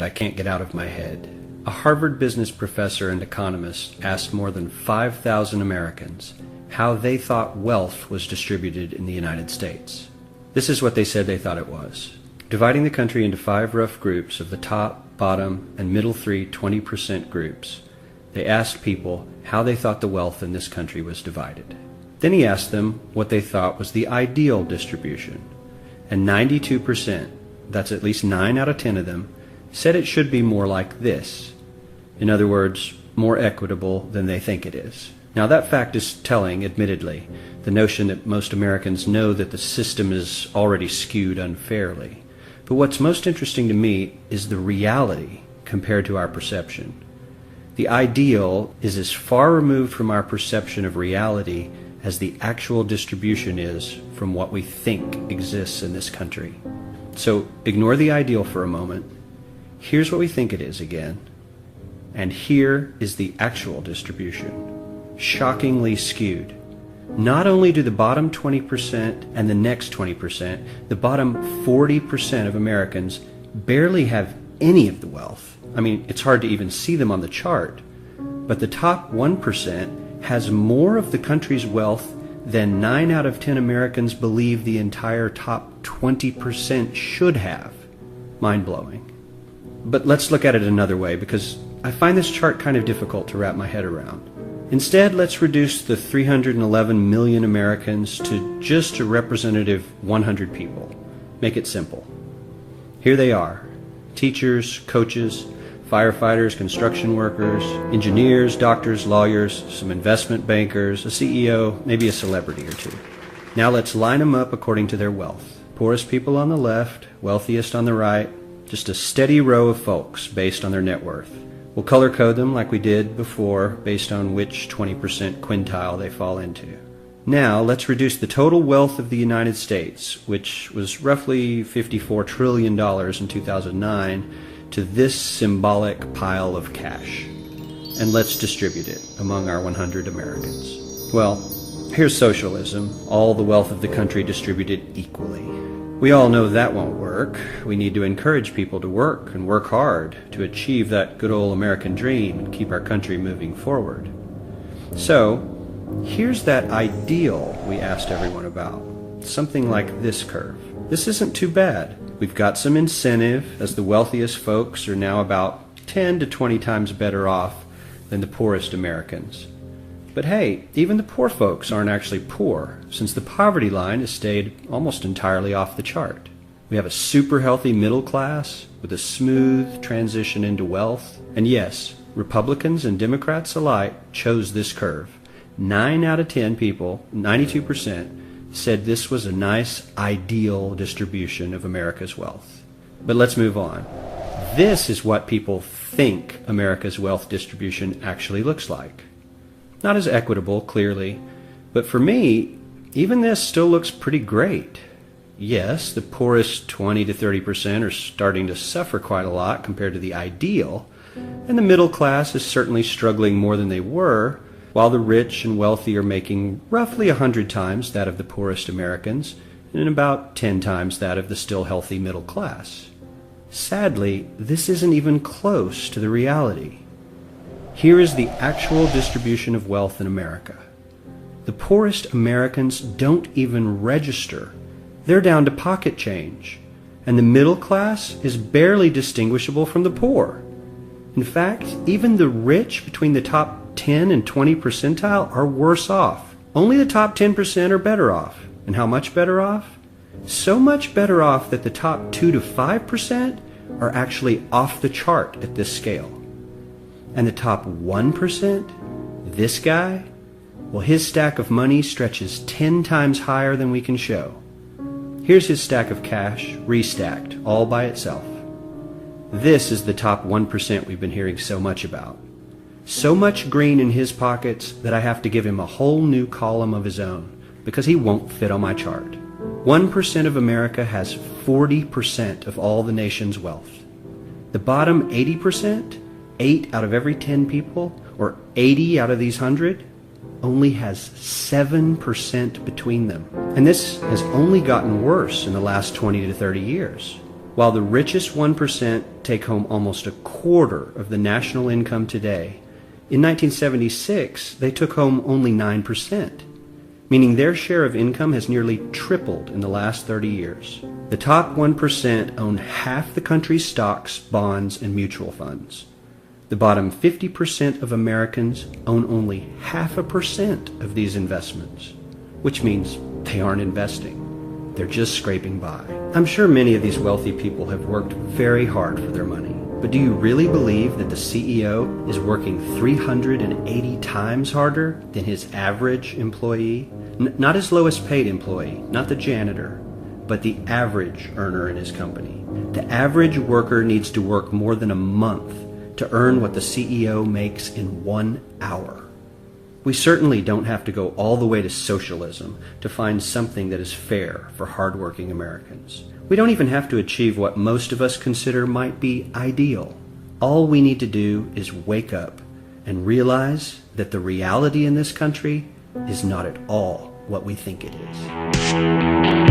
that I can't get out of my head. A Harvard business professor and economist asked more than 5,000 Americans how they thought wealth was distributed in the United States. This is what they said they thought it was. Dividing the country into 5 rough groups of the top, bottom, and middle 3 20% groups, they asked people how they thought the wealth in this country was divided. Then he asked them what they thought was the ideal distribution. And 92%, that's at least 9 out of 10 of them, said it should be more like this. In other words, more equitable than they think it is. Now that fact is telling, admittedly, the notion that most Americans know that the system is already skewed unfairly. But what's most interesting to me is the reality compared to our perception. The ideal is as far removed from our perception of reality as the actual distribution is from what we think exists in this country. So ignore the ideal for a moment. Here's what we think it is again. And here is the actual distribution. Shockingly skewed. Not only do the bottom 20% and the next 20%, the bottom 40% of Americans barely have any of the wealth. I mean, it's hard to even see them on the chart. But the top 1% has more of the country's wealth than 9 out of 10 Americans believe the entire top 20% should have. Mind-blowing. But let's look at it another way, because I find this chart kind of difficult to wrap my head around. Instead, let's reduce the 311 million Americans to just a representative 100 people. Make it simple. Here they are. Teachers, coaches, firefighters, construction workers, engineers, doctors, lawyers, some investment bankers, a CEO, maybe a celebrity or two. Now let's line them up according to their wealth. Poorest people on the left, wealthiest on the right, just a steady row of folks based on their net worth. We'll color code them like we did before based on which 20% quintile they fall into. Now let's reduce the total wealth of the United States, which was roughly $54 trillion in 2009, to this symbolic pile of cash. And let's distribute it among our 100 Americans. Well, here's socialism, all the wealth of the country distributed equally. We all know that won't work. We need to encourage people to work and work hard to achieve that good old American dream and keep our country moving forward. So, here's that ideal we asked everyone about. Something like this curve. This isn't too bad. We've got some incentive, as the wealthiest folks are now about 10 to 20 times better off than the poorest Americans. But hey, even the poor folks aren't actually poor, since the poverty line has stayed almost entirely off the chart. We have a super healthy middle class with a smooth transition into wealth. And yes, Republicans and Democrats alike chose this curve. 9 out of 10 people, 92%, said this was a nice, ideal distribution of America's wealth. But let's move on. This is what people think America's wealth distribution actually looks like. Not as equitable, clearly, but for me, even this still looks pretty great. Yes, the poorest 20 to 30% are starting to suffer quite a lot compared to the ideal, and the middle class is certainly struggling more than they were, while the rich and wealthy are making roughly 100 times that of the poorest Americans, and about 10 times that of the still healthy middle class. Sadly, this isn't even close to the reality. Here is the actual distribution of wealth in America. The poorest Americans don't even register. They're down to pocket change, and the middle class is barely distinguishable from the poor. In fact, even the rich between the top 10 and 20 percentile are worse off. Only the top 10% are better off. And how much better off? So much better off that the top 2 to 5% are actually off the chart at this scale. And the top 1%, this guy, well, his stack of money stretches 10 times higher than we can show. Here's his stack of cash, restacked, all by itself. This is the top 1% we've been hearing so much about. So much green in his pockets that I have to give him a whole new column of his own, because he won't fit on my chart. 1% of America has 40% of all the nation's wealth. The bottom 80%, 8 out of every 10 people, or 80 out of these 100, only has 7% between them. And this has only gotten worse in the last 20 to 30 years. While the richest 1% take home almost a quarter of the national income today, in 1976 they took home only 9%, meaning their share of income has nearly tripled in the last 30 years. The top 1% own half the country's stocks, bonds, and mutual funds. The bottom 50% of Americans own only 0.5% of these investments, which means they aren't investing. They're just scraping by. I'm sure many of these wealthy people have worked very hard for their money. But do you really believe that the CEO is working 380 times harder than his average employee? Not his lowest paid employee, not the janitor, but the average earner in his company. The average worker needs to work more than a month to earn what the CEO makes in 1 hour. We certainly don't have to go all the way to socialism to find something that is fair for hardworking Americans. We don't even have to achieve what most of us consider might be ideal. All we need to do is wake up and realize that the reality in this country is not at all what we think it is.